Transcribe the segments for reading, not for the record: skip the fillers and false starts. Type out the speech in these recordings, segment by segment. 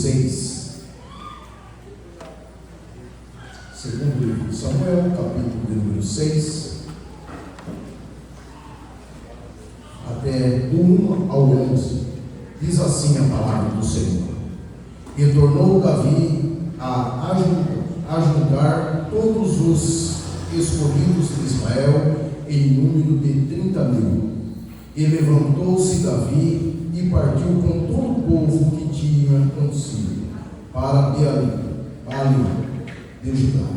6. Segundo livro de Samuel, capítulo de número 6, até do 1 ao 11, diz assim a palavra do Senhor: E tornou Davi a ajuntar todos os escolhidos de Israel em número de 30.000. E levantou-se Davi e partiu com todo o povo que tinha consigo para Beali de Judá,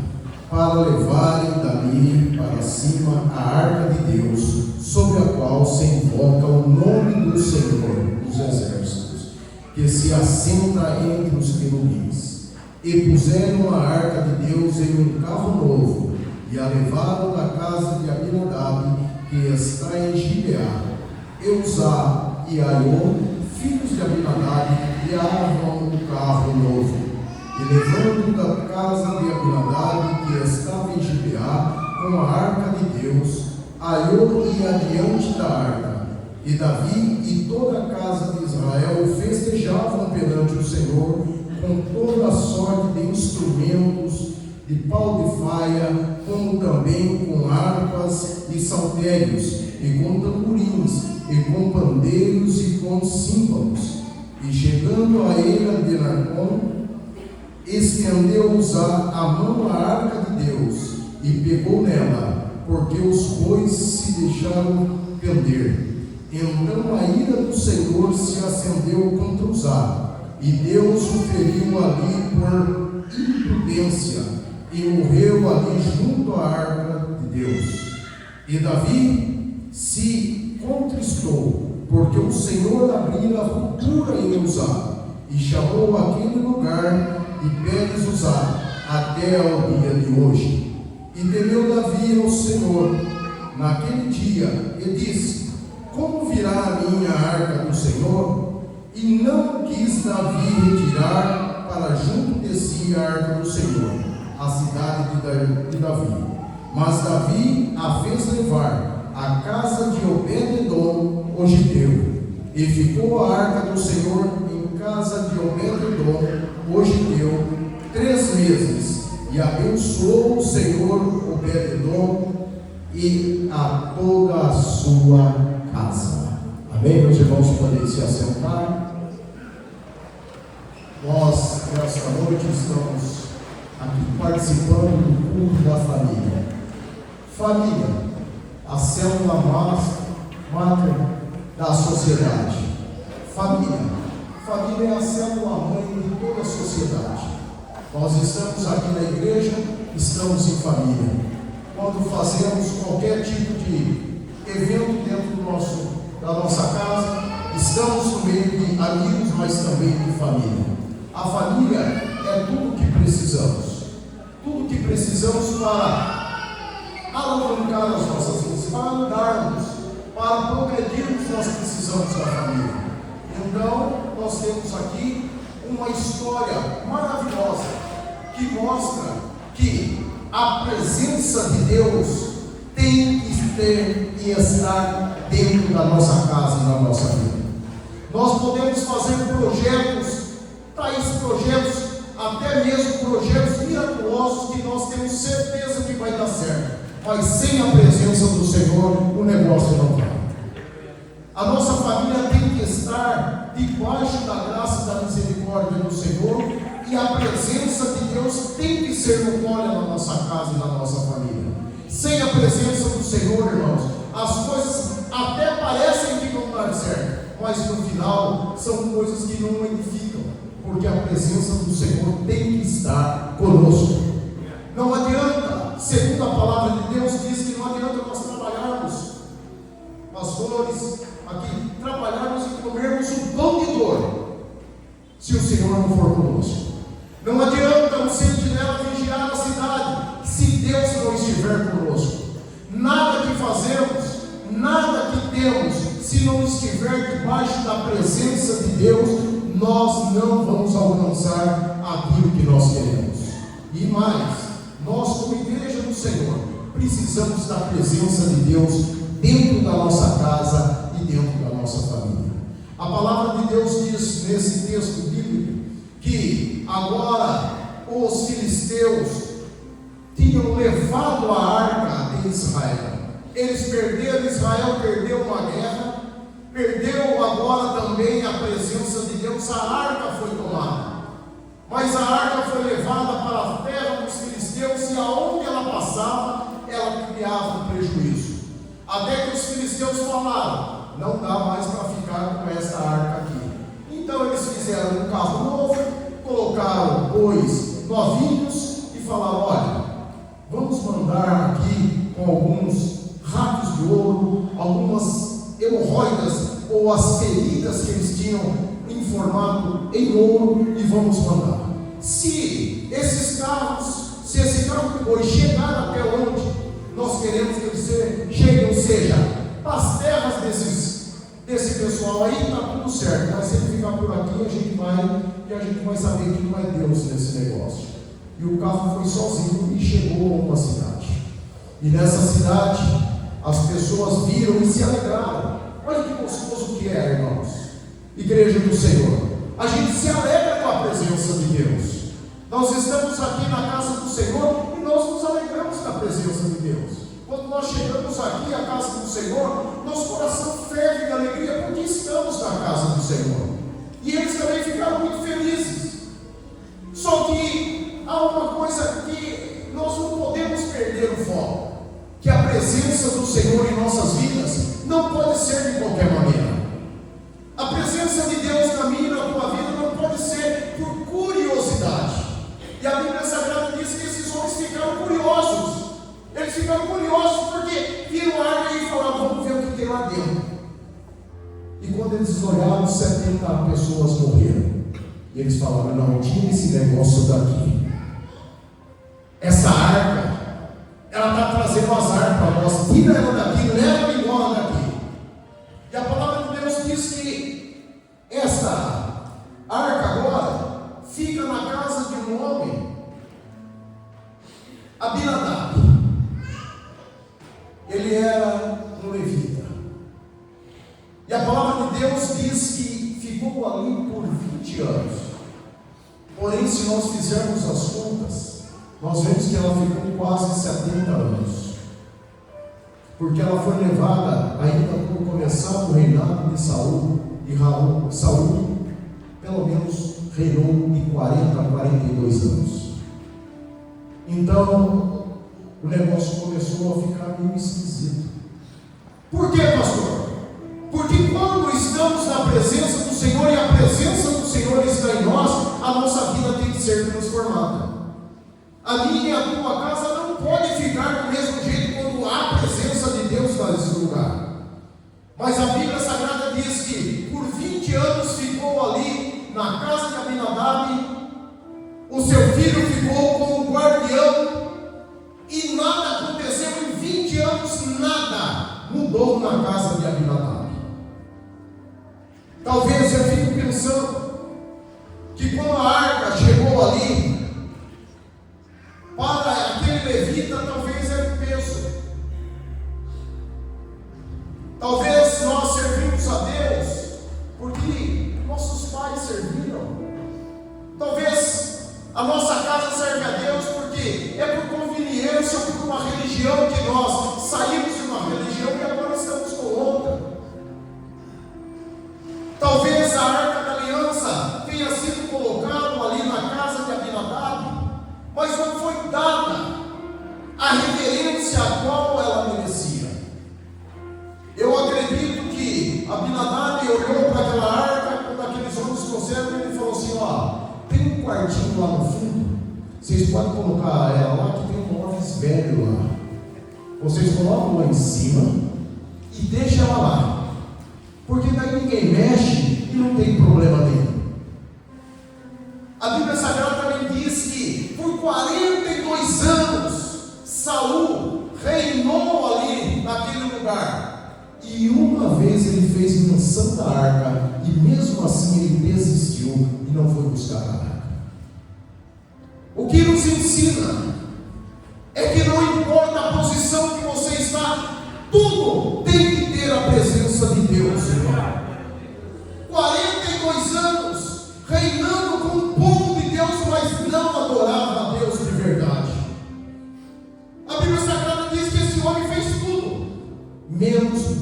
para levarem dali para cima a arca de Deus, sobre a qual se invoca o nome do Senhor dos Exércitos, que se assenta entre os querubins. E puseram a arca de Deus em um carro novo, e a levaram da casa de Abinadab, que está em Gibeá. E Uzá e Aiô, filhos de Abinadab, guiavam o carro novo. E levando da casa de Abinadab, que estava em Gibeá, com a arca de Deus, Aiô ia adiante da arca. E Davi e toda a casa de Israel festejavam perante o Senhor com toda a sorte de instrumentos de pau de faia, como também com harpas e saltérios, e com tamborins, e com pandeiros e com símbolos. E chegando a Eira de Narcom, estendeu Uzá a mão à arca de Deus e pegou nela, porque os bois se deixaram prender. Então a ira do Senhor se acendeu contra Uzá, e Deus o feriu ali por imprudência, e morreu ali junto à arca de Deus. E Davi se contristou, porque o Senhor abrira a ruptura em Uzá, e chamou aquele lugar de Pérez-Uzá até ao dia de hoje. E temeu Davi ao Senhor naquele dia, e disse: Como virá a minha arca do Senhor? E não quis Davi retirar para junto de si a arca do Senhor, a cidade de Davi. Mas Davi a fez levar à casa de Obed-edom, o giteu. E ficou a arca do Senhor em casa de Obed-edom, o giteu, 3 meses. E abençoou o Senhor Obed-edom e a toda a sua casa. Amém, meus irmãos? Podem se assentar. Nós, nesta noite, estamos aqui participando do culto da família. Família, a célula máter da sociedade. Família é a célula mãe de toda a sociedade. Nós estamos aqui na igreja, estamos em família. Quando fazemos qualquer tipo de evento dentro da nossa casa, estamos no meio de amigos, mas também de família. A família é tudo que precisamos. Tudo que precisamos para alavancar as nossas vidas, para andarmos, para progredirmos, nós precisamos da família. Então, nós temos aqui uma história maravilhosa que mostra que a presença de Deus tem que ter e estar dentro da nossa casa e da nossa vida. Nós podemos fazer projetos, tais projetos, até mesmo projetos miraculosos que nós temos certeza que vai dar certo, mas sem a presença do Senhor o negócio não vai. A nossa família tem que estar debaixo da graça e da misericórdia do Senhor, e a presença de Deus tem que ser notória na nossa casa e na nossa família. Sem a presença do Senhor, irmãos, as coisas até parecem que vão dar certo, mas no final são coisas que não edificam, porque a presença do Senhor tem que estar conosco. Não adianta, segundo a palavra de Deus diz que não adianta nós trabalharmos, pastores, aqui, trabalharmos e comermos o pão de dor, se o Senhor não for conosco. Não adianta um sentinela vigiar a cidade, se Deus não estiver conosco. Nada que fazemos, nada que temos, se não estiver debaixo da presença de Deus, nós não vamos alcançar aquilo que nós queremos. E mais, nós como igreja do Senhor, precisamos da presença de Deus dentro da nossa casa e dentro da nossa família. A palavra de Deus diz nesse texto bíblico que agora os filisteus tinham levado a arca de Israel. Eles perderam, Israel perdeu uma guerra, perdeu agora também a presença de Deus, a arca foi tomada. Mas a arca foi levada para a terra dos filisteus, e aonde ela passava, ela criava um prejuízo. Até que os filisteus falaram: não dá mais para ficar com essa arca aqui. Então eles fizeram um carro novo, colocaram bois novinhos e falaram: olha, vamos mandar aqui com alguns ratos de ouro, algumas hemorroidas ou as feridas que eles tinham em formato em ouro, e vamos mandar. Se esses carros, se esse carro de boi chegar até onde nós queremos que eles cheguem, ou seja, as terras desse pessoal aí, está tudo certo. Mas se ele ficar por aqui, a gente vai saber que não é Deus nesse negócio. E o carro foi sozinho e chegou a uma cidade. E nessa cidade as pessoas viram e se alegraram. Olha que gostoso que é, irmãos, igreja do Senhor. A gente se alegra com a presença de Deus. Nós estamos aqui na casa do Senhor e nós nos alegramos com a presença de Deus. Quando nós chegamos aqui à casa do Senhor, nosso coração ferve de alegria porque estamos na casa do Senhor. E eles também ficaram muito felizes. Só que há uma coisa que nós não podemos perder o foco, que a presença do Senhor em nossas vidas não pode ser de qualquer maneira. A presença de Deus na minha e na tua vida não pode ser por curiosidade. E a Bíblia Sagrada diz que esses homens ficaram curiosos. Eles ficaram curiosos porque viram a arca e falaram: vamos ver o que tem lá dentro. E quando eles olharam, 70 pessoas morreram. E eles falaram: não, tira esse negócio daqui. Essa arca, ela está trazendo azar para nós. Tira ela daqui, leva ela embora daqui. E a palavra de Deus diz que essa arca agora fica na casa de um homem, Abinadab. Ele era um levita. E a palavra de Deus diz que ficou ali por 20 anos. Porém, se nós fizermos as contas, nós vemos que ela ficou quase 70 anos. Porque ela foi levada ainda por começar o reinado de Saul. E Saul, pelo menos, reinou de 40 a 42 anos. Então, o negócio começou a ficar meio esquisito. Por quê, pastor? Porque quando estamos na presença do Senhor e a presença do Senhor está em nós, a nossa vida tem que ser transformada. A minha e a tua casa não pode ficar do mesmo jeito quando há a presença de Deus nesse lugar. Mas a Bíblia Sagrada diz que por 20 anos ficou ali na casa de Abinadab, o seu filho ficou como guardião, e nada aconteceu em 20 anos, nada mudou na casa de Abinadab. Talvez eu fique pensando que quando a arca chegou ali, para aquele levita talvez era um peso. Talvez nós servimos a Deus porque nossos pais serviram. Talvez a nossa casa serve a Deus porque é por conveniência, por uma religião que nós saímos de uma religião e agora estamos com outra. Talvez a arca da aliança tenha sido colocada ali na casa de Abinadab, mas não foi dada a reverência a qual ela merecia. Eu acredito que Abinadab olhou para aquela arca, quando aqueles homens trouxeram, ele falou assim: ó, tem um quartinho lá no fundo, vocês podem colocar ela lá, que tem um móveis velho lá. Vocês colocam lá em cima e deixam ela lá, porque daí ninguém mexe e não tem problema nenhum. A Bíblia Sagrada também diz que por 42 anos Saul reinou ali naquele lugar. E uma vez ele fez menção da arca, e mesmo assim ele desistiu e não foi buscar a arca. O que nos ensina é que não importa a posição que você está, tudo tem que ter a presença de Deus, irmão. 42 anos reinando com o povo de Deus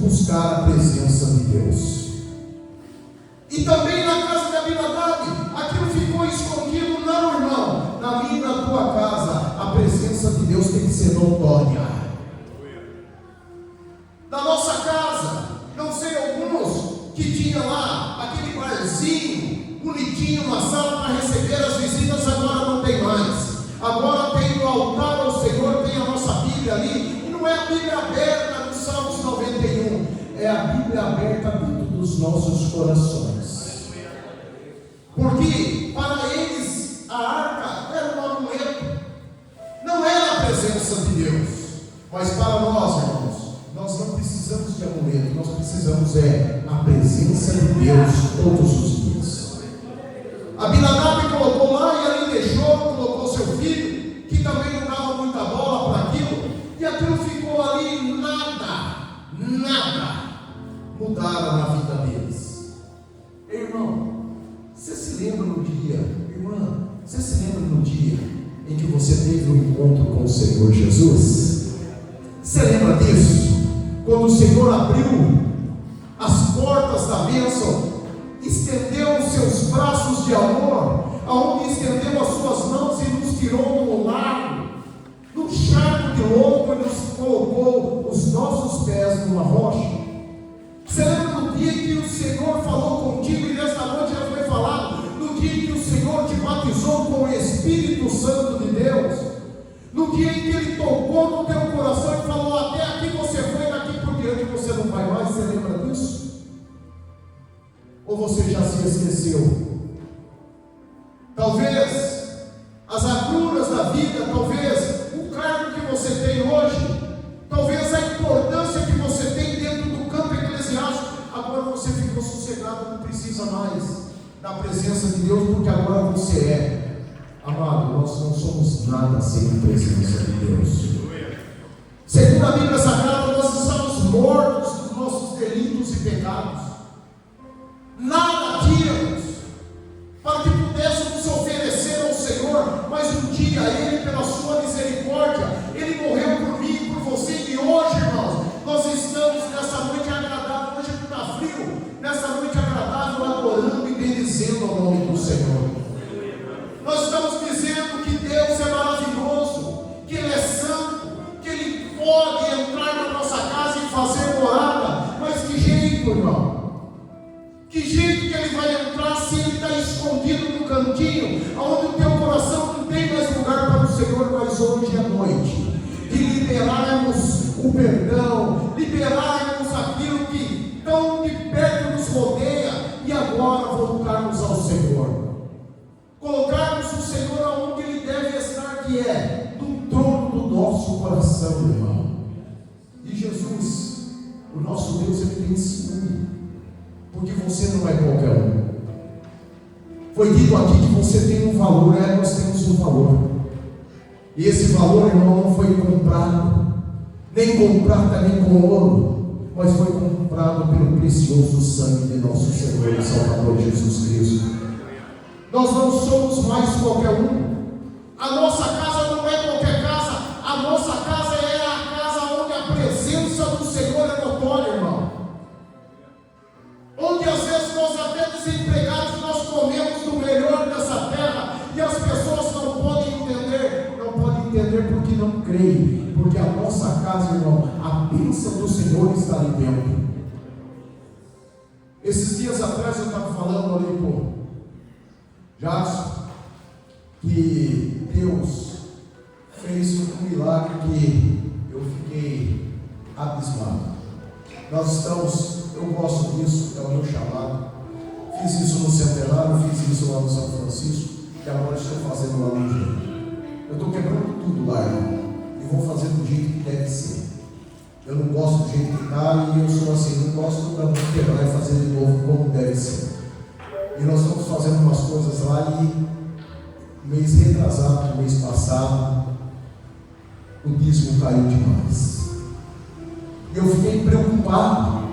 buscar a presença de Deus. E também na casa de Abinadab, aquilo ficou escondido. Não, irmão, na minha e na tua casa, a presença de Deus tem que ser notória. Na nossa casa, não sei alguns que tinha lá aquele barzinho bonitinho na sala para receber as visitas, agora não tem mais. Agora tem o altar ao Senhor, tem a nossa Bíblia ali, e não é a Bíblia aberta no Salmos 91, é a Bíblia aberta dentro dos nossos corações. Porque para eles a arca era um amuleto, não era a presença de Deus. Mas para nós, irmãos, nós não precisamos de amuleto, nós precisamos a presença de Deus todos os dias. Abinadab colocou lá e ali deixou, colocou seu filho, que também não dava muita bola para aquilo, e aquilo ficou ali, nada mudaram na vida deles. Irmão, você se lembra no dia, irmã, você se lembra no dia em que você teve um encontro com o Senhor Jesus? Você lembra disso? Quando o Senhor abriu as portas da bênção, estendeu os seus braços de amor, aonde estendeu as suas mãos e nos tirou do lago, do charco de lodo, e nos colocou os nossos pés numa rocha. Você lembra do dia que o Senhor falou contigo, e nesta noite já foi falado, no dia que o Senhor te batizou com o Espírito Santo de Deus, no dia em que Ele tocou no teu coração e falou: até aqui você foi, daqui por diante você não vai mais. Você lembra disso? Ou você já se esqueceu? Talvez as agruras da vida, talvez o cargo que você tem hoje, talvez a importância que você tem dentro do campo eclesiástico, agora você ficou sossegado, não precisa mais da presença de Deus, porque agora você é. Amado, nós não somos nada sem a presença de Deus. Segundo a Bíblia Sagrada, nós estamos mortos dos nossos delitos e pecados. Nada tínhamos para que pudéssemos oferecer ao Senhor, mas um dia Ele, pela sua misericórdia, Ele morreu por mim e por você. E hoje, irmãos, nós estamos nessa noite agradável. Hoje está frio, nessa noite agradável, adorando e bendizendo o nome do Senhor. Nós estamos dizendo que Deus é maravilhoso, que Ele é santo, que Ele pode entrar na nossa casa e fazer morada. Mas que jeito, irmão? Que jeito que Ele vai entrar se Ele está escondido no cantinho, onde o teu coração não tem mais lugar para o Senhor? Mas hoje é noite de liberarmos o perdão, liberarmos aquilo que tão de perto nos rodeia, e agora voltarmos ao Senhor. Colocarmos o Senhor aonde Ele deve estar, que é no trono do nosso coração, irmão. E Jesus, o nosso Deus, Ele tem ciúme, porque você não é qualquer um. Foi dito aqui que você tem um valor, nós temos um valor. E esse valor, irmão, não foi comprado, nem comprado também com ouro, mas foi comprado pelo precioso sangue de nosso Senhor e Salvador Jesus Cristo. Nós não somos mais qualquer um. A nossa casa não é qualquer casa. A nossa casa é a casa onde a presença do Senhor é notória, irmão. Onde às vezes nós até desempregados, nós comemos do melhor dessa terra, e as pessoas não podem entender. Não podem entender porque não creem. Porque a nossa casa, irmão, a bênção do Senhor está ali dentro. Esses dias atrás eu estava falando ali, pô, Jackson, que Deus fez um milagre que eu fiquei abismado. Nós estamos, eu gosto disso, é o meu chamado. Fiz isso no Centenário, fiz isso lá no São Francisco, e agora estou fazendo lá no Engenho. Eu estou quebrando tudo lá, irmão, e vou fazer do jeito que deve ser. Eu não gosto do jeito que está, e eu sou assim, não gosto para não quebrar e fazer de novo como deve ser. E nós estamos fazendo umas coisas lá, e mês retrasado, mês passado, o dízimo caiu demais. E eu fiquei preocupado.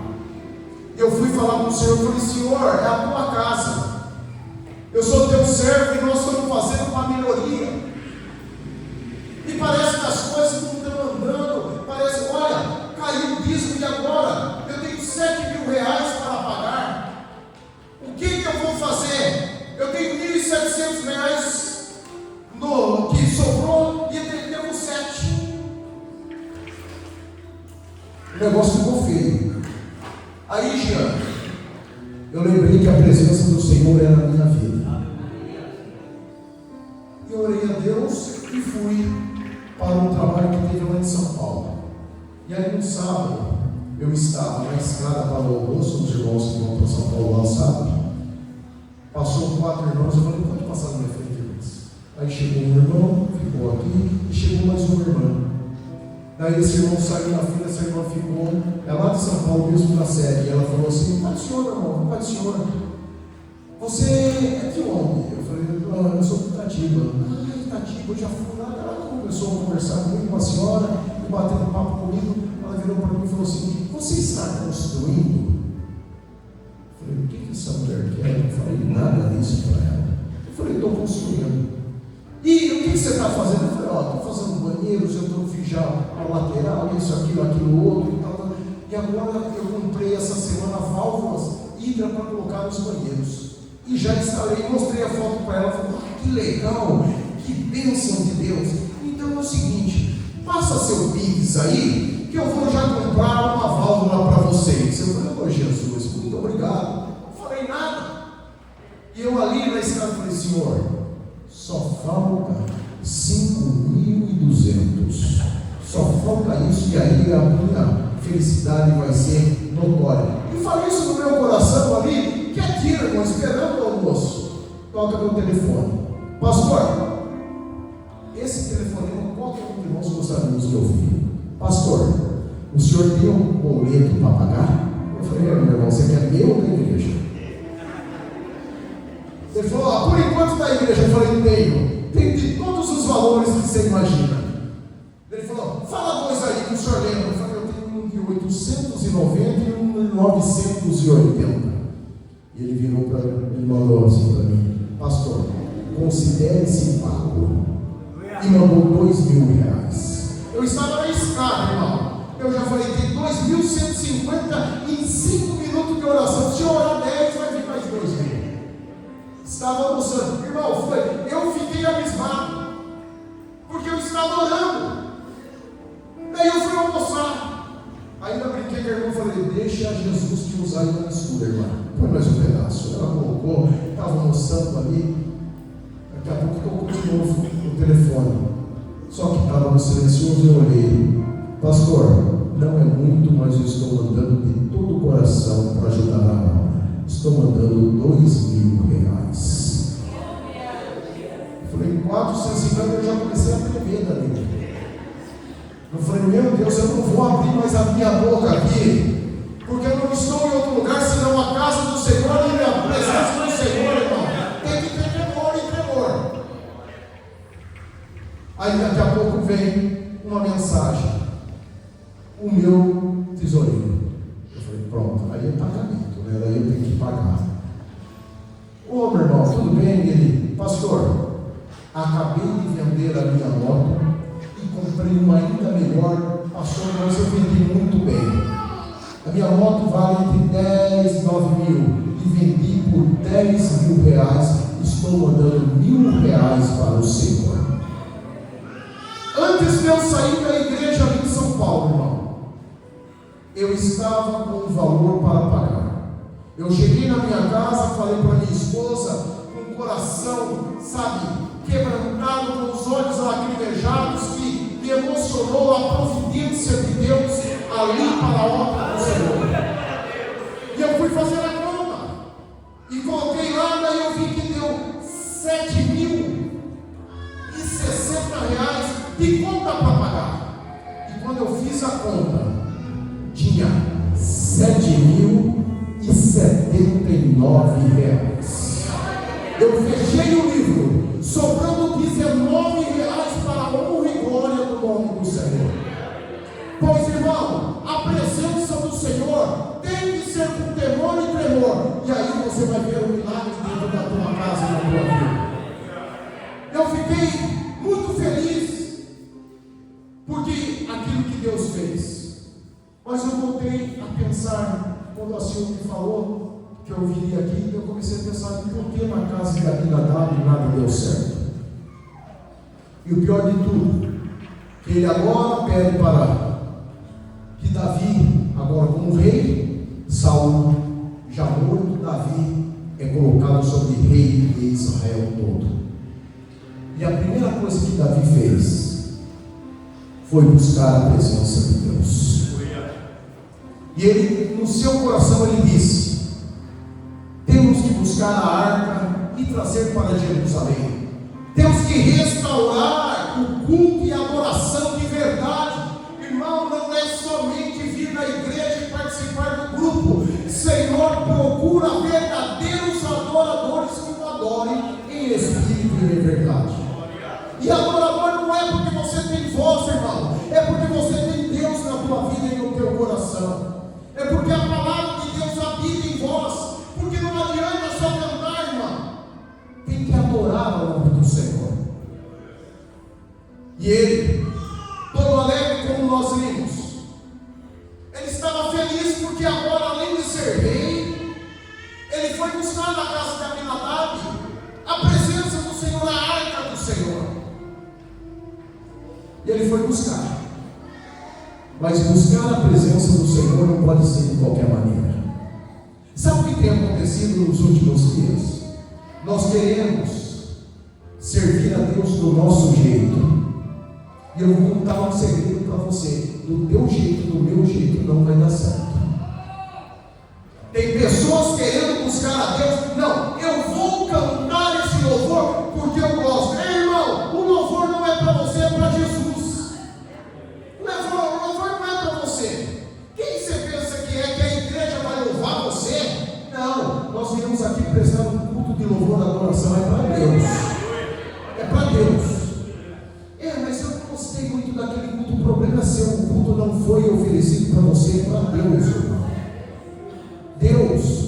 Eu fui falar com o Senhor, eu falei: Senhor, é a tua casa, eu sou teu servo, e nós estamos fazendo uma melhoria. E parece que as coisas não estão andando. Parece, olha, caiu o dízimo, e agora? Eu tenho negócio ficou feio. Aí, Jean, eu lembrei que a presença do Senhor era na minha vida. E eu orei a Deus e fui para um trabalho que teve lá em São Paulo. E aí no sábado, eu estava na estrada para o almoço, os irmãos que vão para São Paulo lá, sabe? Passou 4 irmãos, eu falei, pode passar na minha frente, irmãos. Aí chegou um irmão, ficou aqui, e chegou mais uma irmã. Daí esse irmão saiu na fila, essa irmã ficou, é lá de São Paulo mesmo, na sede. E ela falou assim, pai do senhor, irmão, pai do senhor, você é de onde? Eu falei, eu sou de Itatiba. Itatiba, eu já fui lá. Ela começou a conversar comigo com a senhora, e batendo papo comigo. Ela virou para mim e falou assim, você está construindo? Eu falei, o que essa mulher quer? Eu não falei nada disso para ela. Eu falei, estou construindo. E o que você está fazendo? Eu falei, estou fazendo banheiros, eu fiz já a lateral, isso, aquilo, outro e tal. E agora eu comprei essa semana válvulas hidra para colocar nos banheiros. E já instalei, mostrei a foto para ela, falei, que legal, que bênção de Deus. Então é o seguinte, passa seu Pix aí, que eu vou já comprar uma válvula para vocês. Eu falei, Jesus, muito obrigado. Não falei nada. E eu ali na estrada falei, Senhor, só falta 5.200. Só falta isso e aí a minha felicidade vai ser notória. E falei isso no meu coração ali, quietinho, irmão, esperando o almoço. Toca meu telefone. Pastor, esse telefonema, qualquer um de nós gostaríamos de ouvir. Pastor, o senhor tem um boleto para pagar? Eu falei, meu irmão, você quer meu ou da igreja? Ele falou, por enquanto da igreja. Eu falei, tenho de todos os valores que você imagina. Ele falou, fala dois aí que o senhor lembra. Eu falei, eu tenho um de 890 e um de 980. E ele virou para mim, ele mandou assim para mim, pastor, considere-se pago. E mandou R$2.000. Eu estava na escada, irmão. Eu já falei, tem 2.150 em 5 minutos de oração. Se eu orar 10, vai vir mais 2.000. Estava almoçando, irmão, eu fiquei abismado, porque eu estava orando. Daí eu fui almoçar. Ainda brinquei com a irmã e falei, deixa Jesus te usar na escura, irmã. Põe mais um pedaço. Ela colocou, estava almoçando ali. Daqui a pouco tocou de novo o telefone. Só que estava no silencioso e eu olhei. Pastor, não é muito, mas eu estou mandando de todo o coração para ajudar na obra. Estou mandando R$2.000. Eu falei, 450, eu já comecei a tremer dali. Eu falei, meu Deus, eu não vou abrir mais a minha boca aqui, porque eu não estou em outro lugar senão a casa do Senhor e a presença do Senhor, irmão. Tem que ter temor e tremor. Aí daqui a pouco vem uma mensagem, o meu tesoureiro. Eu falei, pronto, aí é pagamento, né? Daí eu tenho que pagar. Ô meu irmão, tudo bem? Ele, pastor, acabei de vender a minha moto e comprei uma ainda melhor. Pastor, mas eu vendi muito bem. A minha moto vale entre 10 e 9 mil e vendi por R$10.000. Estou mandando R$1.000 para o Senhor. Antes de eu sair da igreja ali em São Paulo, irmão, eu estava com um valor para pagar. Eu cheguei na minha casa, falei para minha esposa, com o coração, sabe, quebrantado, com os olhos lacrimejados, que me emocionou a providência de Deus ali para a obra do Senhor. E eu fui fazer a conta e coloquei lá, daí eu vi que deu R$7.060 de conta para pagar. E quando eu fiz a conta, tinha R$7.079. Eu fechei o livro, sobrando R$19 para a honra e glória do nome do Senhor. Pois, irmão, a presença do Senhor tem que ser com temor e tremor. E aí você vai ver o milagre dentro da tua casa e da tua vida. Eu fiquei muito feliz porque aquilo que Deus fez. Mas eu voltei a pensar, quando a senhora me falou que eu viria aqui, eu comecei a pensar, por que na casa de Abinadab nada deu certo? E o pior de tudo, que ele agora pede para que Davi colocado sobre rei de Israel todo. E a primeira coisa que Davi fez foi buscar a presença de Deus. E ele, no seu coração, ele disse: temos que buscar a arca e trazer para Jerusalém. Temos que restaurar o culto e a adoração de verdade. Irmão, não é somente vir na igreja e participar do grupo. Senhor, procura verdadeiros adoradores que o adorem em espírito e em verdade. E adorador não é porque você tem voz, irmão, é porque você tem Deus na tua vida e no teu coração. É porque a palavra de Deus habita em vós. Porque não adianta só cantar, irmão. Tem que adorar o nome do Senhor. E ele, todo alegre como nós vimos, ele estava feliz porque agora, além de ser rei, ele foi buscar na casa de Abinadab a presença do Senhor, a arca do Senhor. E ele foi buscar. Mas buscar a presença do Senhor não pode ser de qualquer maneira. Sabe o que tem acontecido nos últimos dias? Nós queremos servir a Deus do nosso jeito. E eu vou contar um segredo para você: do teu jeito, do meu jeito, não vai dar certo. Tem pessoas querendo buscar a Deus. Não, eu vou cantar esse louvor porque eu gosto. Ei, irmão, o louvor não é para você, é para Jesus. O louvor não é para você. Quem você pensa que é? Que a igreja vai louvar você? Não, nós viemos aqui prestar um culto de louvor e adoração. É para Deus. É para Deus. Mas eu não gostei muito daquele culto. O problema é seu. O culto não foi oferecido para você, é para Deus, irmão. Deus.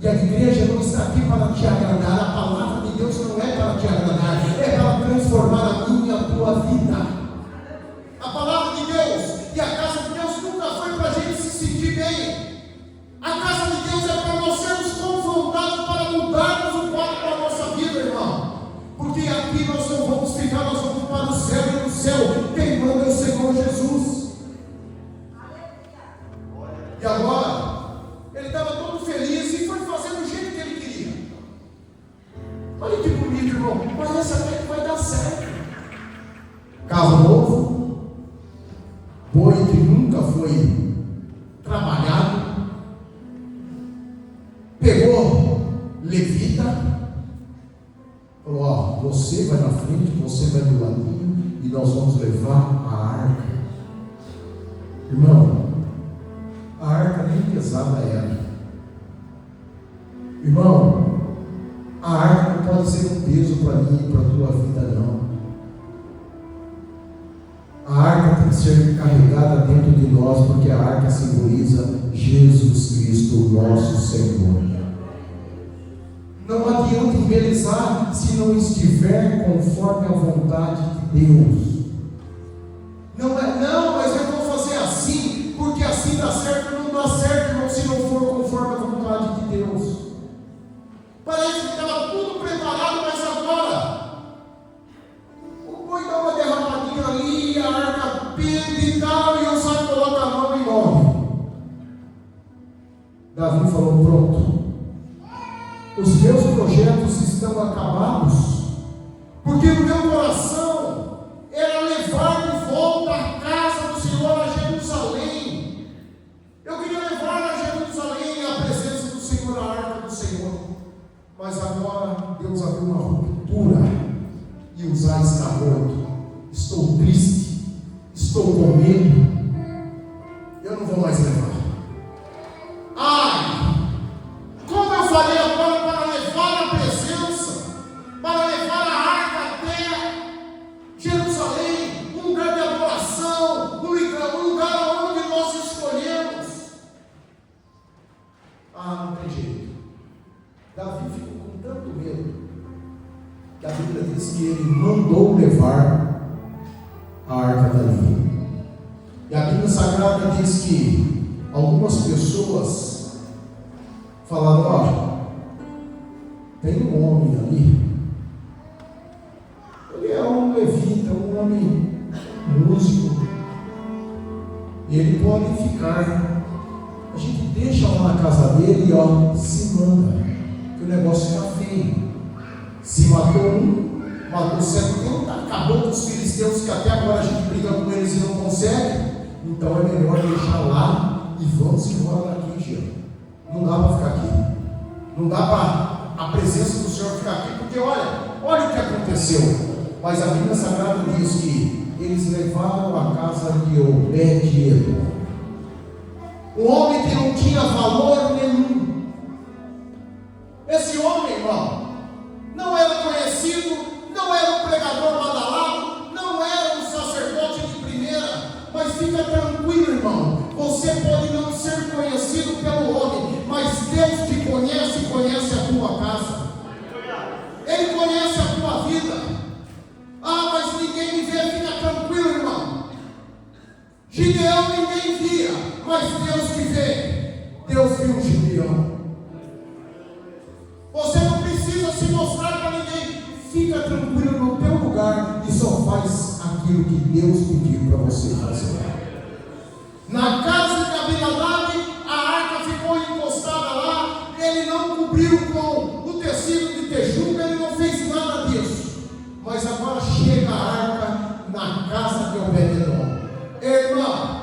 E a igreja não está aqui para te agradar. A palavra de Deus não é para te agradar, é para transformar a minha e a tua vida. A palavra de Deus e a casa de Deus nunca foi para a gente se sentir bem. A casa de Deus é para nós sermos confrontados, para mudarmos o quadro da nossa vida, irmão. Porque aqui nós não vamos ficar, nós vamos para o céu, e no céu quem manda é o Senhor Jesus. E agora, ele estava todo feliz e foi fazer do jeito que ele queria. Olha que bonito, irmão. Parece até que vai dar certo. Carro novo, boi que nunca foi trabalhado, pegou levita, falou: ó, você vai na frente, você vai do ladinho e nós vamos levar a arca. Irmão, a arca nem pesada era. Irmão, a arca não pode ser um peso para mim e para a tua vida, não. A arca tem que ser carregada dentro de nós, porque a arca simboliza Jesus Cristo, nosso Senhor. Não adianta embelezar se não estiver conforme a vontade de Deus. Não, mas eu vou fazer assim, porque assim dá certo. Não dá certo, irmão, se não for conforme a vontade de Deus. Parece que estava tudo preparado, mas agora o boi dá uma derrapadinha ali, a arca pende e tal, e o saio coloca a mão e morre. Davi falou: pronto, os meus projetos estão acabados, porque o meu coração era levar de volta a casa do Senhor a Jerusalém. Eu queria levar a Jerusalém a presença do Senhor, a arca do Senhor. Mas agora Deus abriu uma ruptura e Uzá está morto. Estou triste, estou com medo. Eu não vou mais levar. Ai, como eu falei agora para levar a presença, para levar a arca até Jerusalém, um lugar de adoração, um lugar onde nós escolhemos. Não tem jeito. Davi ficou com tanto medo que a Bíblia diz que ele mandou levar a arca dali. E a Bíblia Sagrada diz que algumas pessoas falaram: ó, tem um homem ali, ele é um levita, um homem músico, e ele pode ficar. A gente deixa lá na casa dele e ó, se manda, que o negócio está feio. Se matou um, matou 70, acabou com os filisteus que até agora a gente briga com eles e não consegue. Então é melhor deixar lá e vamos embora daqui, Jean. Não dá para ficar aqui. Não dá para a presença do Senhor ficar aqui, porque olha o que aconteceu. Mas a Bíblia Sagrada diz que eles levaram a casa de Obed-Edom, um homem que não tinha valor nenhum. Esse homem, irmão, não era conhecido, não era um pregador badalado, não era um sacerdote de primeira. Mas fica tranquilo, irmão, você pode não ser conhecido pelo homem, mas Deus te conhece e conhece a tua casa. Ele conhece a tua vida. Ah, mas ninguém me vê. Fica tranquilo, irmão. Gideão ninguém via, mas Deus te vê. Deus viu Gideão. Você não precisa se mostrar para ninguém. Fica tranquilo no teu lugar e só faz aquilo que Deus pediu para você fazer. Na casa de Abinadab, a arca ficou encostada lá. Ele não cobriu com o tecido de texuga, ele não fez nada disso. Mas agora chega a arca na casa de Obed-Edom. Irmão,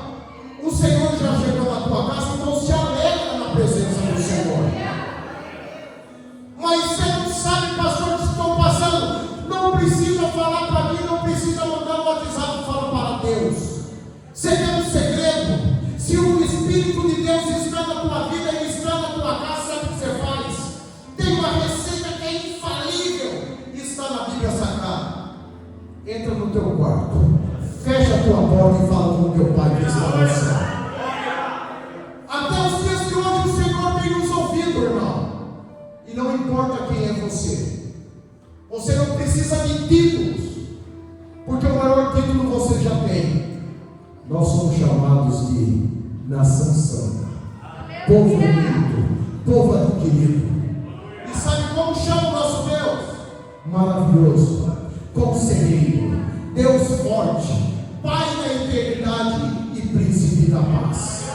o Senhor já chegou na tua casa, então se alegra na presença do Senhor. Mas você não sabe, pastor, que estou passando. Não precisa falar para mim, não precisa mandar um WhatsApp, fala para Deus. Você tem um segredo. Se o Espírito de Deus está na tua vida, Ele está na tua casa, sabe o que você faz? Tem uma receita que é infalível, está na Bíblia Sagrada. Entra no teu quarto, fecha a tua porta e fala com o teu Pai que está no céu. Até os dias de hoje o Senhor tem nos ouvido, irmão. E não importa quem é você. Você não precisa de títulos, porque o maior título você já tem. Nós somos chamados de nação santa, povo unido, povo adquirido. E sabe como chama o nosso Deus? Maravilhoso, conselheiro, Deus forte, Pai da eternidade e príncipe da paz.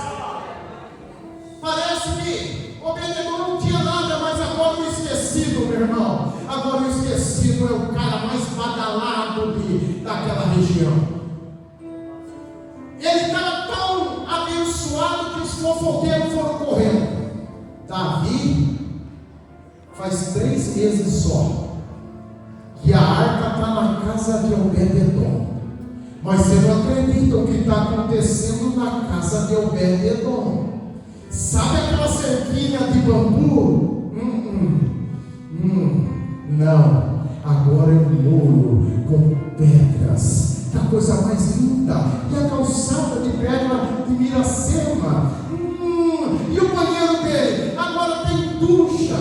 Parece que Obed-Edom não tinha nada, mas agora o esquecido, meu irmão, agora o esquecido é o cara mais badalado daquela região. Ele estava tão abençoado que os fofoqueiros foram correndo. Davi, faz 3 meses só que a arca está na casa de Obed-Edom. Mas você não acredita o que está acontecendo na casa de Obed-Edom. Sabe aquela cerquinha de bambu? Não, agora é um muro com pedras. A coisa mais linda. E a calçada de pedra de Miracema. E o banheiro dele? Agora tem ducha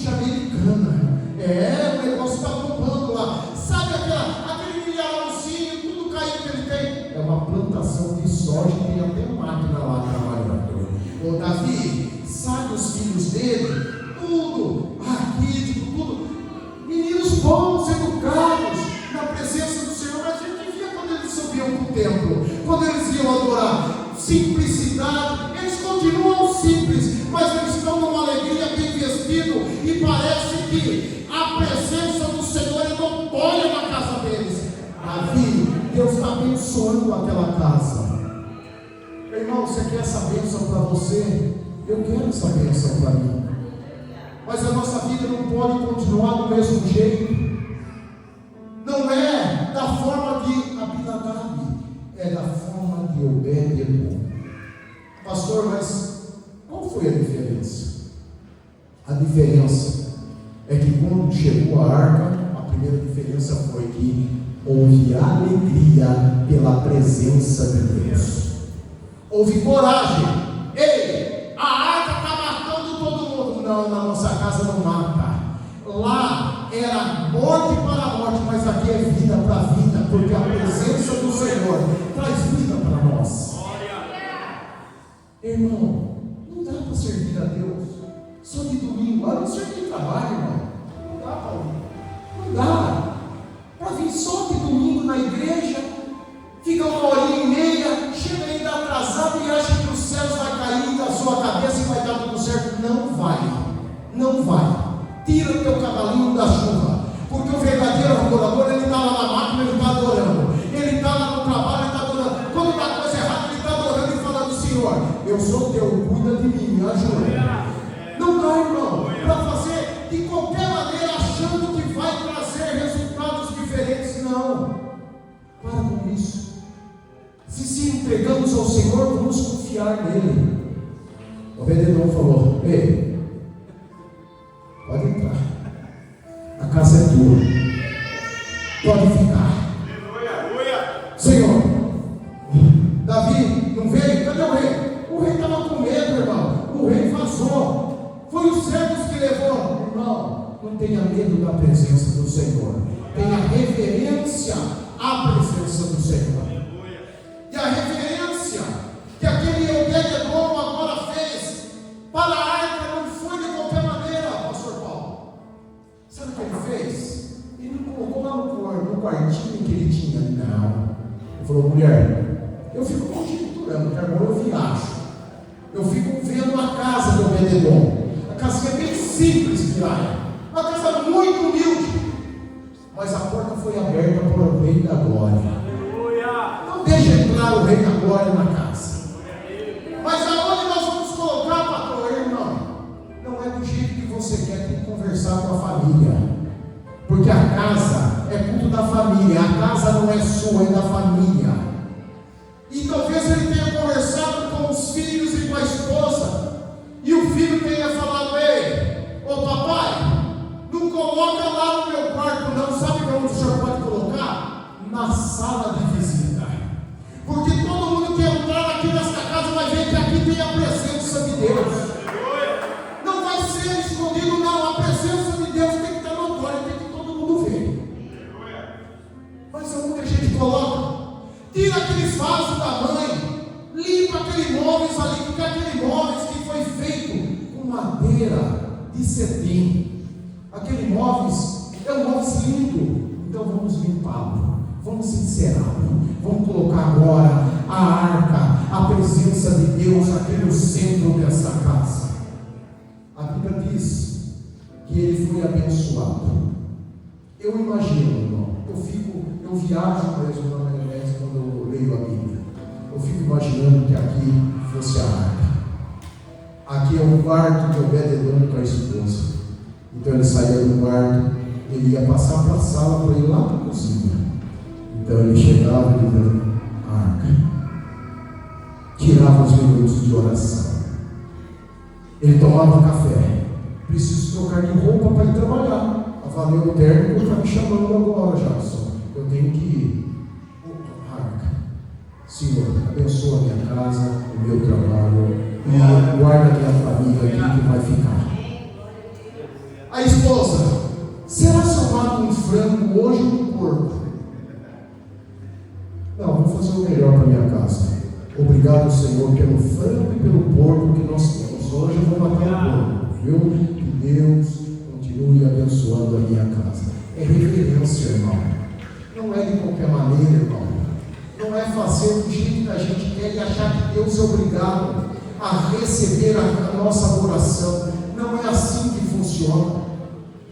americana. O negócio está bombando lá. Sabe aquele milharóuzinho, tudo caído que ele tem? É uma plantação de soja e tem até máquina lá trabalhando. Ô Davi, sabe os filhos dele? Tudo, raquítico, tudo. Meninos bons, educados, na presença do Senhor. Mas a gente via quando eles subiam para o templo, quando eles iam adorar. Simplicidade, eles continuam simples, mas eles estão numa alegria, bem vestido, e parece que a presença do Senhor é notória na casa deles. Davi, Deus está abençoando aquela casa. Irmão, você quer essa bênção para você? Eu quero essa bênção para mim. Mas a nossa vida não pode continuar do mesmo jeito. Não é da forma de Abinadab, é da forma de Obed-Edom. Pastor, mas qual foi a diferença? A diferença é que quando chegou a arca, a primeira diferença foi que houve alegria pela presença de Deus. Houve coragem. Ei, a arca está matando todo mundo. Não, na nossa casa não mata. Lá era morte para a morte, mas aqui é vida para a vida, porque a presença do Senhor traz vida para nós. Irmão, não dá para servir a Deus só de domingo. A não ser que trabalhe, irmão. Não dá, Paulo. Não dá. Para vir só de domingo na igreja, fica 1h30, chega ainda atrasado e acha que os céus vai cair da sua cabeça e vai dar tudo certo. Não vai. Não vai. Tira o teu cavalinho da chuva. entregamos ao Senhor, vamos confiar nele. Obed-edom falou: ei, pode entrar, a casa é tua, pode ficar. Senhor, Davi não veio? Cadê o rei? O rei estava com medo, irmão. O rei vazou. Foi os servos que levou. Irmão, não tenha medo da presença do Senhor. Tenha reverência à presença do Senhor. E a reverência que aquele Obed-edom agora fez para a arca não foi de qualquer maneira, pastor Paulo. Sabe o que ele fez? Ele não colocou lá no quartinho que ele tinha. Não. Ele falou: mulher, eu fico conjecturando, que agora eu viajo. Eu fico vendo a casa do Obed-edom. A casinha bem simples, Piraia. Uma casa muito humilde. Mas a porta foi aberta para o Rei da Glória. Não deixa entrar o Rei da Glória na casa. Mas aonde nós vamos colocar, pastor? Irmão, não é do jeito que você quer, tem que conversar com a família. Porque a casa é culto da família. A casa não é sua, é da família. E talvez ele tenha conversado com os filhos e com a esposa. E o filho tenha falado: ei, ô papai, não coloca lá no meu quarto não. Sabe onde o senhor pode colocar? Na sala de visita. Porque todo mundo que entrar aqui nesta casa vai ver que aqui tem a presença de Deus. Não vai ser escondido não. A presença de Deus tem que estar notória, tem que todo mundo ver. Mas aonde a gente coloca? Tira aqueles vasos da mãe, limpa aquele móveis ali, porque aquele móveis que foi feito com madeira de cetim. Aquele móveis é um móveis lindo. Então vamos limpá-lo, vamos sincerá-lo, vamos colocar agora a arca, a presença de Deus aqui no centro dessa casa. A Bíblia diz que ele foi abençoado. Eu imagino, irmão, eu viajo mesmo na maionese quando eu leio a Bíblia. Eu fico imaginando que aqui fosse a arca. Aqui é o quarto de Obed-edom com a esposa. Então ele saía do quarto, ele ia passar para a sala para ir lá para a cozinha. Então ele chegava e dizia: a arca. Tirava os minutos de oração. Ele tomava café. Preciso trocar de roupa para ir trabalhar. A Valeu o térmico está me chamando agora, Jackson. Eu tenho que ir. Arca. Senhor, abençoa a minha casa, o meu trabalho, e guarda a minha família aqui que vai ficar. A esposa: será somado um frango hoje ou um porco? Não, vou fazer o melhor para minha casa. Obrigado, Senhor, pelo frango e pelo porco que nós temos. Hoje eu vou matar o porco, viu? Que Deus continue abençoando a minha casa. É reverência, irmão. Não é de qualquer maneira, irmão. Não é fazer do jeito que a gente quer e achar que Deus é obrigado a receber a nossa adoração. Não é assim que funciona.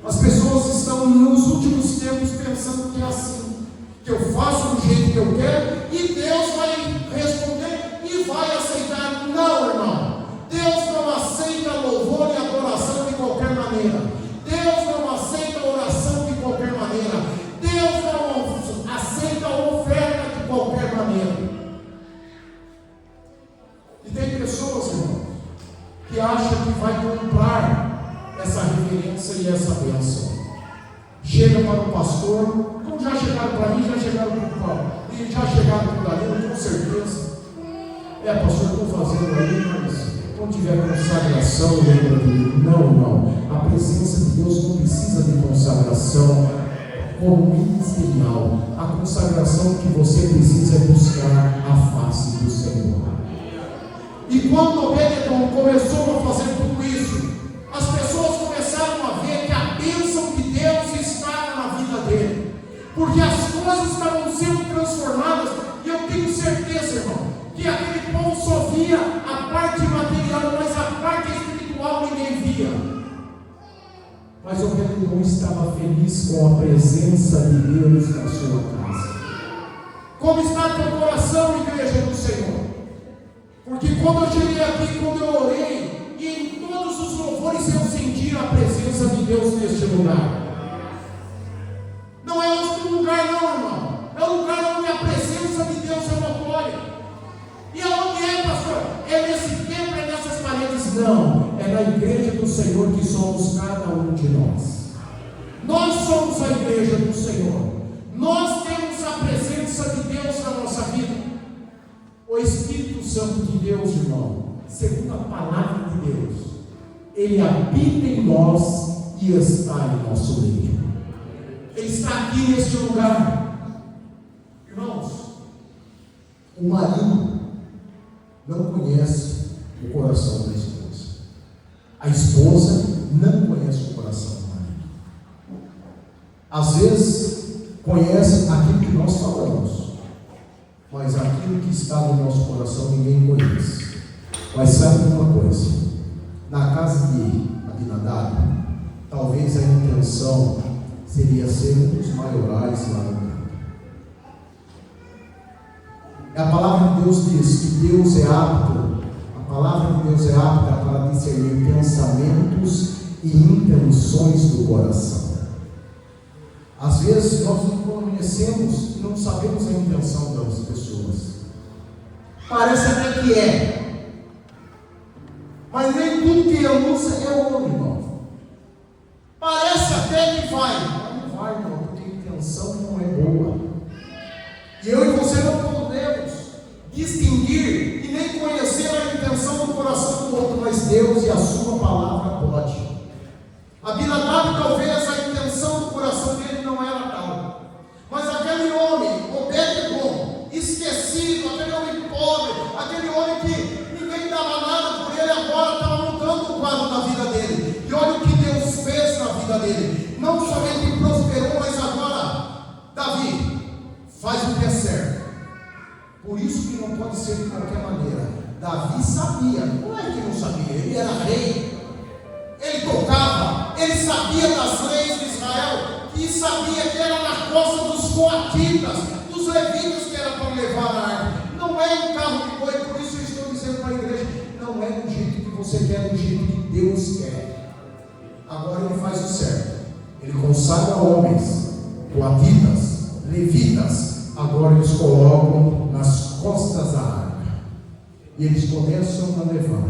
As pessoas estão nos últimos tempos pensando que é assim, que eu faço do jeito que eu quero e Deus vai responder e vai aceitar. Não, irmão. Deus não aceita louvor e adoração de qualquer maneira. Deus não aceita oração de qualquer maneira. Deus não aceita oferta de qualquer maneira. E tem pessoas, irmão, que acham que vai comprar essa reverência e essa bênção. Chega para o pastor, como já chegaram para mim, já chegaram para o Paulo, e já chegaram para o Danilo, com certeza. Pastor, estou fazendo aí, mas quando tiver consagração, lembra de mim. Não. A presença de Deus não precisa de consagração como ministerial. A consagração que você precisa é buscar a face do Senhor. E quando Obed-edom começou a fazer tudo isso, as pessoas começaram a ver que a bênção de Deus estava na vida dele, porque as coisas estavam sendo transformadas. E eu tenho certeza, irmão, que aquele povo só via a parte material, mas a parte espiritual ninguém via. Mas Obed-edom estava feliz com a presença de Deus na sua casa. Como está teu coração, igreja do Senhor? Porque quando eu cheguei aqui, quando eu orei, e em todos os louvores eu senti a presença de Deus neste lugar. Não é outro lugar não, irmão. É o lugar onde a presença de Deus é notória. homens, não, é na igreja do Senhor que somos cada um de nós. Nós somos a igreja do Senhor. Nós temos a presença de Deus na nossa vida. O Espírito Santo de Deus, irmão, segundo a palavra de Deus, ele habita em nós e está em nosso meio. Ele está aqui neste lugar. Irmãos, o marido não conhece o coração da esposa. A esposa não conhece o coração do marido. Às vezes conhece aquilo que nós falamos, mas aquilo que está no nosso coração ninguém conhece. Mas sabe uma coisa? Na casa de Abinadab, talvez a intenção seria ser um dos maiorais lá no campo. A palavra de Deus diz que Deus é apto, a palavra de Deus é apta para discernir pensamentos e intenções do coração. Às vezes nós não conhecemos e não sabemos a intenção das pessoas. Parece até que é, mas nem tudo que é luz é ouro, irmão. Parece até que vai, mas não vai, irmão, porque a intenção não é boa. E eu e você não podemos distinguir e nem conhecer a intenção do coração do outro, mas Deus e a sua palavra pode. Abinadab, talvez a intenção do coração dele não era tal, mas aquele homem, Obed-edom, esquecido, aquele homem pobre, aquele homem que ninguém dava nada por ele, agora estava mudando o quadro da vida dele. E olha o que Deus fez na vida dele. Não somente prosperou, mas agora, Davi, faz o que é certo. Por isso que não pode ser de qualquer maneira. Davi sabia, não é que não sabia, ele era rei, ele tocava, ele sabia das leis de Israel, e sabia que era na costa dos coatitas, dos levitas que era para levar a arca. Não é um carro de boi, por isso eu estou dizendo para a igreja, não é do jeito que você quer, do jeito que Deus quer. Agora ele faz o certo, ele consagra homens, coatitas, levitas, agora eles colocam nas costas da arca, e eles começam a levar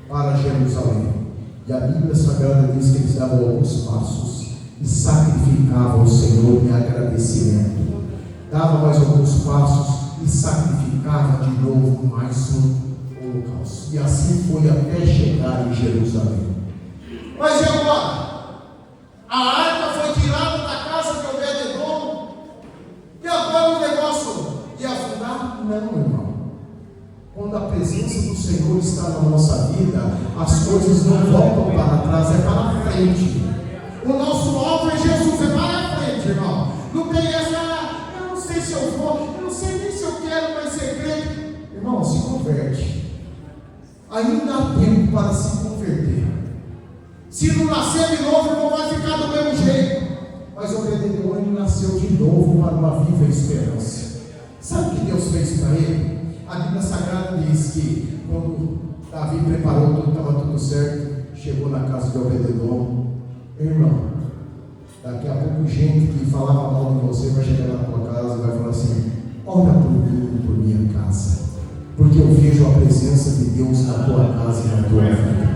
para Jerusalém. E a Bíblia Sagrada diz que eles davam alguns passos e sacrificavam ao Senhor em agradecimento. Dava mais alguns passos e sacrificava de novo mais um holocausto. E assim foi até chegar em Jerusalém. Mas e agora? A arca foi tirada da casa de Obed-edom, e agora o negócio ia afundar? Não, irmão. Quando a presença do Senhor está na nossa vida, as coisas não voltam para trás, é para frente. O nosso alvo é Jesus, é para frente, irmão. Não tem essa, eu não sei se eu vou, eu não sei nem se eu quero mais ser crente. Irmão, se converte. Ainda há tempo para se converter. Se não nascer de novo, não vai ficar do mesmo jeito. Mas o Obed-edom, ele nasceu de novo para uma viva esperança. Sabe o que Deus fez para ele? A Bíblia Sagrada diz que quando Davi preparou tudo, estava tudo certo, chegou na casa de Obed-edom. Irmão, daqui a pouco gente que falava mal de você vai chegar na tua casa e vai falar assim: ora por mim e por minha casa, porque eu vejo a presença de Deus na tua casa e na tua vida.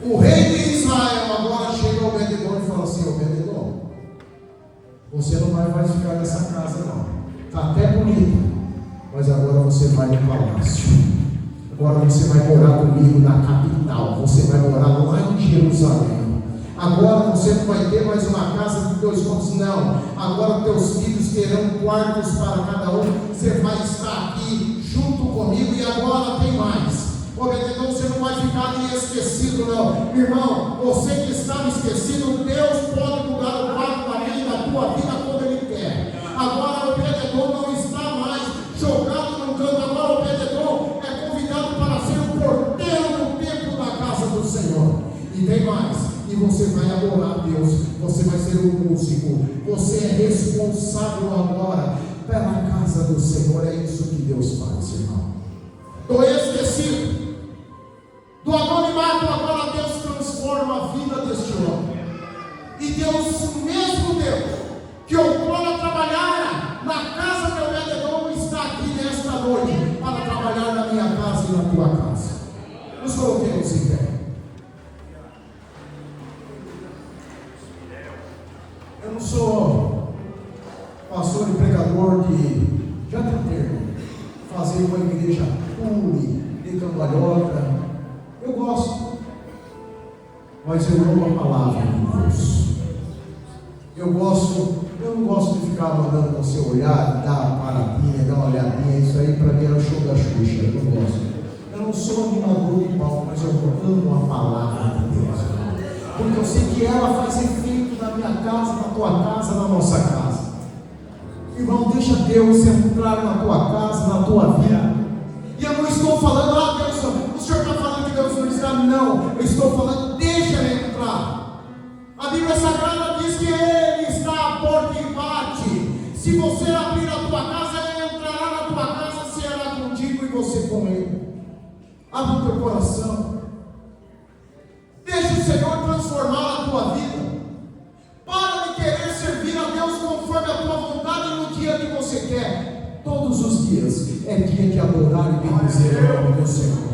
O rei de Israel agora chega ao Obed-edom e fala assim: Obed-edom, você não vai mais ficar nessa casa não, está até bonito, mas agora você vai no palácio. Agora você vai morar comigo na capital. Você vai morar lá em Jerusalém. Agora você não vai ter mais uma casa de 2 cômodos, não. Agora teus filhos terão quartos para cada um. Você vai estar aqui junto comigo e agora tem mais. Obed-edom, você não vai ficar ali esquecido, não. Irmão, você que estava esquecido, Deus pode mudar o quadro da minha e da tua vida quando Ele quer. Agora Obed-edom não está mais jogado num canto. Agora Obed-edom é convidado para ser o porteiro do templo da casa do Senhor. E tem mais. E você vai adorar a Deus, você vai ser um músico, você é responsável agora pela casa do Senhor. É isso que Deus faz, irmão. Estou esquecido do anonimato, agora Deus transforma a vida deste homem. E Deus, o mesmo Deus que outrora trabalhara na casa de Obed-edom, está aqui nesta noite para trabalhar na minha casa e na tua casa. Nos coloquemos em pé. pastor e pregador que já tentei fazer uma igreja pule, de cambalhota. Eu gosto, mas eu amo a palavra de Deus. Eu não gosto de ficar mandando você olhar, dar uma paradinha, dar uma olhadinha. Isso aí para mim é o show da Xuxa. Eu não gosto. Eu não sou animador de palco, mas eu amo a palavra de Deus. Porque eu sei que ela faz efeito na minha casa, na tua casa, na nossa casa. Irmão, deixa Deus entrar na tua casa, na tua vida. E eu não estou falando, Deus, o Senhor está falando que Deus não está. Não, eu estou falando, deixa Ele entrar. A Bíblia Sagrada diz que Ele está à porta e bate. Se você abrir a tua casa, Ele entrará na tua casa, será contigo e você com Ele. Abre o teu coração. Deixa o Senhor transformar a tua vida. Para de querer servir a Deus conforme a tua vontade no dia que você quer. Todos os dias é dia de adorar e bendizer o nome do Senhor.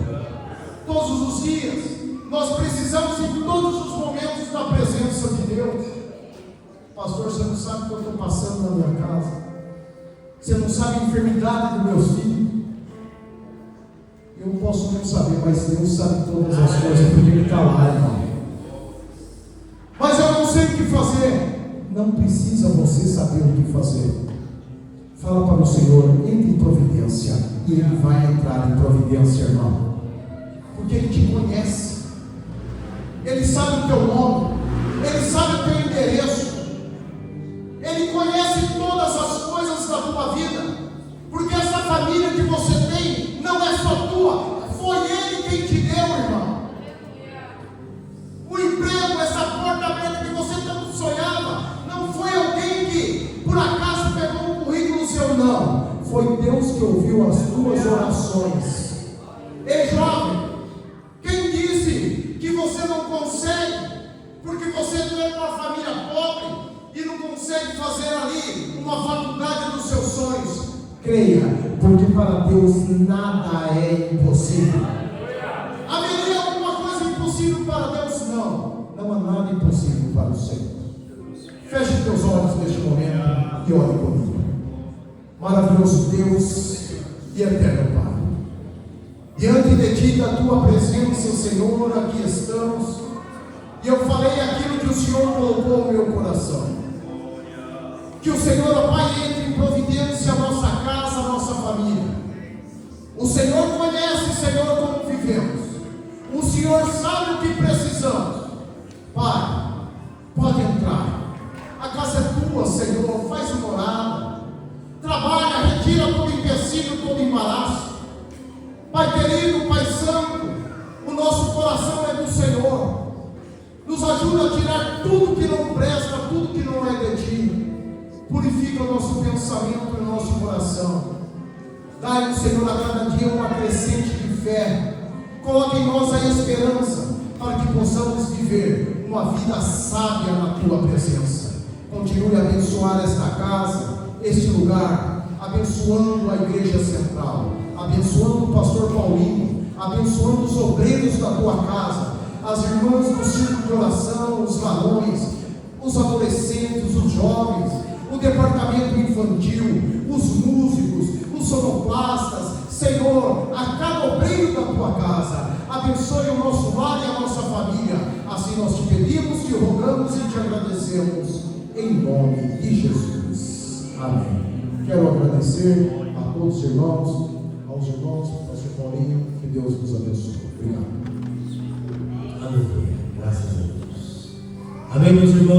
Todos os dias nós precisamos em todos os momentos da presença de Deus. Pastor, você não sabe o que eu estou passando na minha casa. Você não sabe a enfermidade dos meus filhos. Eu não posso não saber, mas Deus sabe todas as coisas, porque Ele está lá, irmão. Mas eu não sei o que fazer. Não precisa você saber o que fazer. Fala para o Senhor, entre em providência. E Ele vai entrar em providência, irmão. Porque Ele te conhece. Ele sabe o teu nome. Ele sabe o teu endereço. Ele conhece todas as coisas da tua vida. Porque essa família que você tem não é só tua. Foi Ele quem te deu, irmão. O emprego, essa porta aberta que você tanto sonhava, não foi alguém que por acaso pegou um currículo seu, não. Foi Deus que ouviu as tuas orações. Ei, jovem, quem disse que você não consegue, porque você é uma família pobre e não consegue fazer ali uma faculdade dos seus sonhos? Creia, porque para Deus nada é impossível. Haveria alguma coisa impossível para Deus? Não, não há nada impossível para o Senhor. Feche teus olhos neste momento e ore comigo. Maravilhoso Deus e eterno Pai, diante de Ti, da Tua presença, Senhor, aqui estamos, e eu falei aquilo que o Senhor colocou no meu coração. Que o Senhor, ó Pai, entre em providência a nossa casa, a nossa família. O Senhor conhece, Senhor, como vivemos. O Senhor sabe o que precisamos. Pai, pode entrar. A casa é tua, Senhor. Faz morada. Trabalha, retira todo empecilho, todo embaraço. Pai querido, Pai santo, o nosso coração é do Senhor. Nos ajuda a tirar tudo que não presta, tudo que não é de Ti. Purifica o nosso pensamento e o nosso coração. Dai-nos, Senhor, a cada dia uma crescente de fé. Coloque em nós a esperança para que possamos viver uma vida sábia na Tua presença. Continue a abençoar esta casa, este lugar, abençoando a Igreja Central, abençoando o pastor Paulinho, abençoando os obreiros da Tua casa, as irmãs do círculo de oração, os varões, os adolescentes, os jovens, o departamento infantil, os músicos, os sonoplastas. Senhor, a cada obreiro da Tua casa, abençoe o nosso lar e a nossa família. Assim nós Te pedimos, Te rogamos e Te agradecemos, em nome de Jesus. Amém. Quero agradecer a todos os irmãos, aos irmãos, ao pastor Paulinho, que Deus nos abençoe. Obrigado. Aleluia. Graças a Deus. Amém, meus irmãos.